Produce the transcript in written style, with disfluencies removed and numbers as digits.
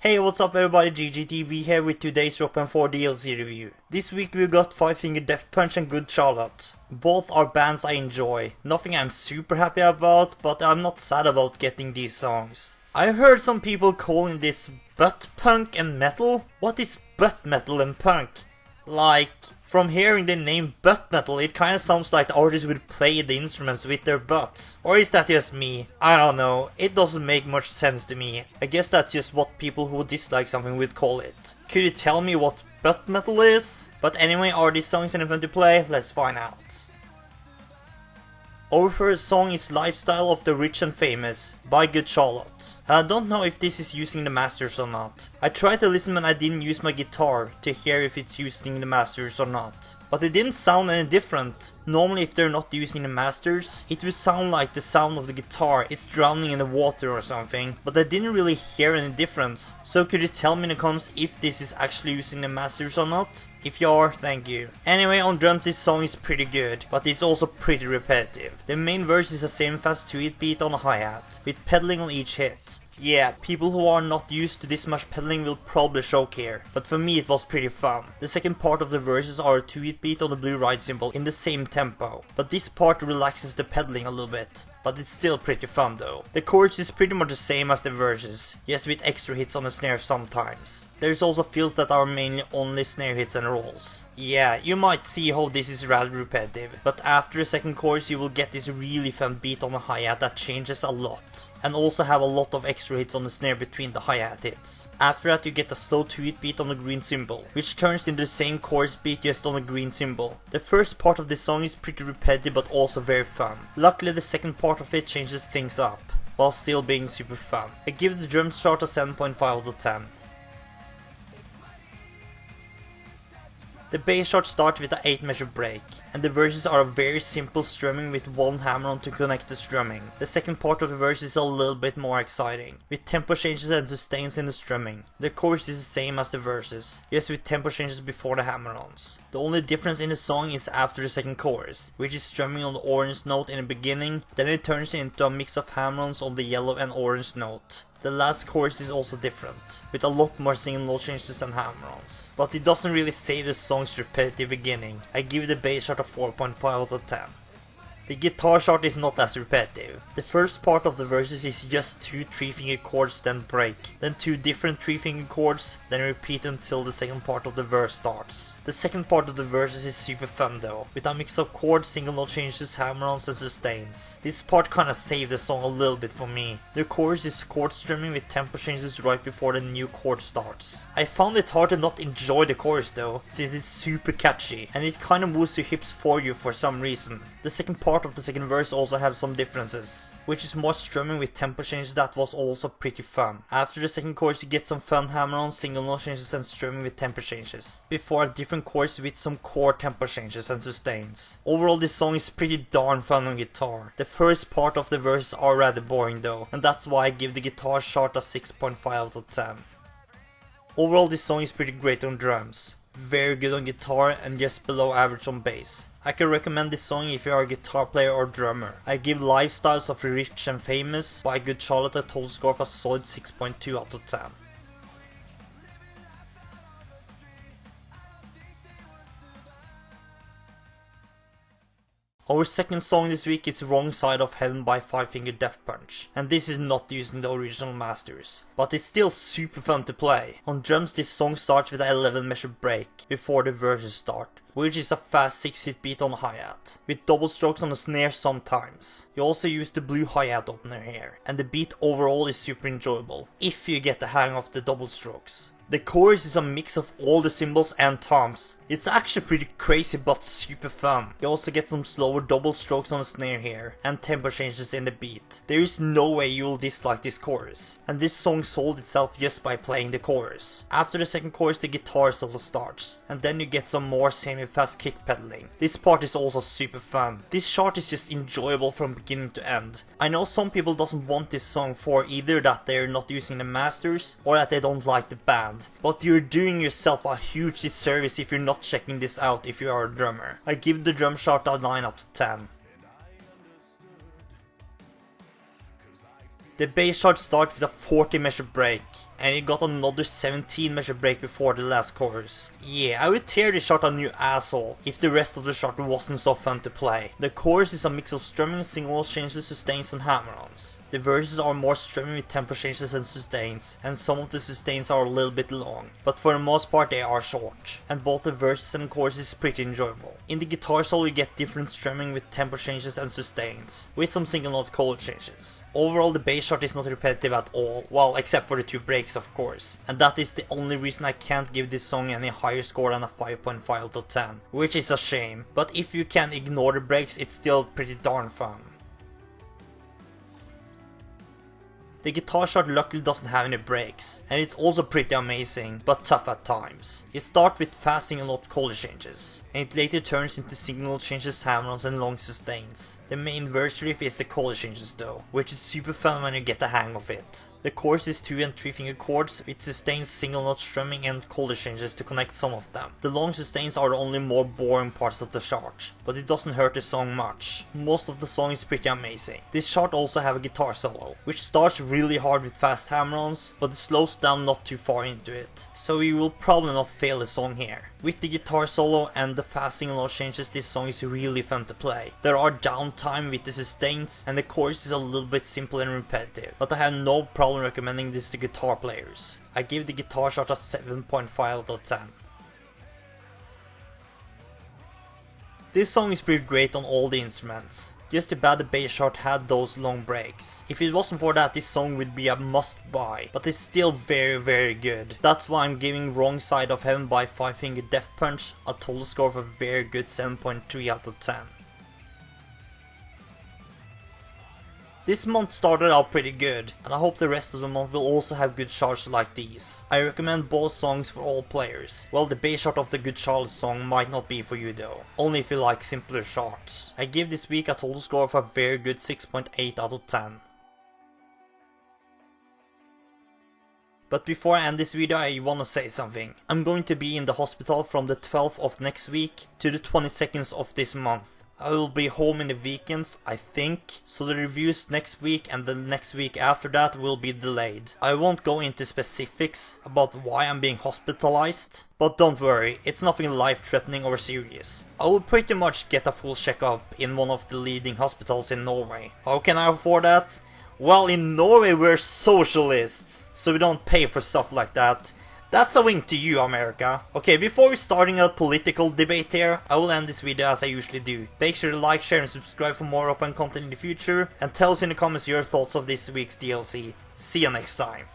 Hey, what's up everybody, GGTV here with today's Rock Band 4 DLC review. This week we got Five Finger Death Punch and Good Charlotte. Both are bands I enjoy. Nothing I'm super happy about, but I'm not sad about getting these songs. I've heard some people calling this butt punk and metal. What is butt metal and punk? Like, from hearing the name butt metal, it kinda sounds like the artists would play the instruments with their butts. Or is that just me? I don't know, it doesn't make much sense to me. I guess that's just what people who dislike something would call it. Could you tell me what butt metal is? But anyway, are these songs any fun to play? Let's find out. Our first song is Lifestyle of the Rich and Famous by Good Charlotte. And I don't know if this is using the masters or not. I tried to listen when I didn't use my guitar to hear if it's using the masters or not. But it didn't sound any different. Normally if they're not using the masters, it would sound like the sound of the guitar is drowning in the water or something. But I didn't really hear any difference. So could you tell me in the comments if this is actually using the masters or not? If you are, thank you. Anyway, on drums this song is pretty good, but it's also pretty repetitive. The main verse is the same fast 2-hit beat on a hi-hat, with pedaling on each hit. Yeah, people who are not used to this much pedaling will probably choke here, but for me it was pretty fun. The second part of the verses are a 2-hit beat on the blue ride cymbal in the same tempo, but this part relaxes the pedaling a little bit. But it's still pretty fun though. The chorus is pretty much the same as the verses, just with extra hits on the snare sometimes. There's also fills that are mainly only snare hits and rolls. Yeah, you might see how this is rather repetitive, but after the second chorus you will get this really fun beat on the hi-hat that changes a lot, and also have a lot of extra hits on the snare between the hi-hat hits. After that you get a slow 2-hit beat on the green cymbal, which turns into the same chorus beat just on the green cymbal. The first part of this song is pretty repetitive but also very fun. Luckily the second part of it changes things up, while still being super fun. I give the drums chart a 7.5 out of 10. The bass chart starts with an 8 measure break, and the verses are a very simple strumming with one hammer-on to connect the strumming. The second part of the verse is a little bit more exciting, with tempo changes and sustains in the strumming. The chorus is the same as the verses, just with tempo changes before the hammer-ons. The only difference in the song is after the second chorus, which is strumming on the orange note in the beginning, then it turns into a mix of hammer-ons on the yellow and orange note. The last chorus is also different, with a lot more single note changes and hammer-ons. But it doesn't really save the song's repetitive beginning. I give the bass chart a 4.5 out of 10. The guitar chart is not as repetitive. The first part of the verses is just 2 3-finger chords then break, then 2 different 3-finger chords, then repeat until the second part of the verse starts. The second part of the verses is super fun though, with a mix of chords, single note changes, hammer-ons and sustains. This part kinda saved the song a little bit for me. The chorus is chord strumming with tempo changes right before the new chord starts. I found it hard to not enjoy the chorus though, since it's super catchy, and it kinda moves your hips for you for some reason. The second part of the second verse also have some differences, which is more strumming with tempo changes that was also pretty fun. After the second chorus you get some fun hammer-on, single note changes and strumming with tempo changes, before a different chorus with some chord tempo changes and sustains. Overall this song is pretty darn fun on guitar. The first part of the verses are rather boring though, and that's why I give the guitar chart a 6.5 out of 10. Overall this song is pretty great on drums, very good on guitar and just below average on bass. I can recommend this song if you are a guitar player or drummer. I give Lifestyles of the Rich and Famous by Good Charlotte a total score of a solid 6.2 out of 10. Our second song this week is Wrong Side of Heaven by Five Finger Death Punch, and this is not using the original masters, but it's still super fun to play. On drums this song starts with an 11 measure break before the verses start, which is a fast 6-hit beat on the hi-hat, with double strokes on the snare sometimes. You also use the blue hi-hat opener here, and the beat overall is super enjoyable, if you get the hang of the double strokes. The chorus is a mix of all the cymbals and toms. It's actually pretty crazy but super fun. You also get some slower double strokes on the snare here, and tempo changes in the beat. There is no way you will dislike this chorus, and this song sold itself just by playing the chorus. After the second chorus the guitar solo starts, and then you get some more semi-fast kick pedaling. This part is also super fun. This chart is just enjoyable from beginning to end. I know some people doesn't want this song for either that they're not using the masters, or that they don't like the band. But you're doing yourself a huge disservice if you're not checking this out if you are a drummer. I give the drum chart a 9 out of 10. The bass chart starts with a 40 measure break, and it got another 17 measure break before the last chorus. Yeah, I would tear this shot a new asshole if the rest of the shot wasn't so fun to play. The chorus is a mix of strumming, singles, changes, sustains and hammer-ons. The verses are more strumming with tempo changes and sustains, and some of the sustains are a little bit long, but for the most part they are short, and both the verses and chorus is pretty enjoyable. In the guitar solo you get different strumming with tempo changes and sustains, with some single note chord changes. Overall the bass shot is not repetitive at all, well except for the 2 breaks of course, and that is the only reason I can't give this song any higher score than a 5.5 out of 10, which is a shame, but if you can ignore the breaks it's still pretty darn fun. The guitar shot luckily doesn't have any breaks, and it's also pretty amazing, but tough at times. It starts with fast single note chord changes, and it later turns into single note changes, hammer-ons and long sustains. The main verse riff is the chord changes though, which is super fun when you get the hang of it. The chorus is 2 and 3 finger chords with sustains, single note strumming and chord changes to connect some of them. The long sustains are the only more boring parts of the chart, but it doesn't hurt the song much. Most of the song is pretty amazing. This chart also have a guitar solo, which starts really hard with fast hammer-ons, but it slows down not too far into it, so you will probably not fail the song here. With the guitar solo and the fast single note changes, this song is really fun to play. There are downtime with the sustains, and the chorus is a little bit simple and repetitive, but I have no problem recommending this to guitar players. I give the guitar shot a 7.5 out of 10. This song is pretty great on all the instruments. Just too bad the bass shot had those long breaks. If it wasn't for that, this song would be a must buy, but it's still very good. That's why I'm giving Wrong Side of Heaven by 5 Finger Death Punch a total score of a very good 7.3 out of 10. This month started out pretty good, and I hope the rest of the month will also have good charts like these. I recommend both songs for all players. Well, the bass chart of the Good Charles song might not be for you though, only if you like simpler charts. I give this week a total score of a very good 6.8 out of 10. But before I end this video, I wanna say something. I'm going to be in the hospital from the 12th of next week to the 22nd of this month. I will be home in the weekends, I think, so the reviews next week and the next week after that will be delayed. I won't go into specifics about why I'm being hospitalized, but don't worry, it's nothing life-threatening or serious. I will pretty much get a full checkup in one of the leading hospitals in Norway. How can I afford that? Well, in Norway we're socialists, so we don't pay for stuff like that. That's a wink to you, America. Okay, before we starting a political debate here, I will end this video as I usually do. Make sure to like, share and subscribe for more open content in the future, and tell us in the comments your thoughts of this week's DLC. See you next time.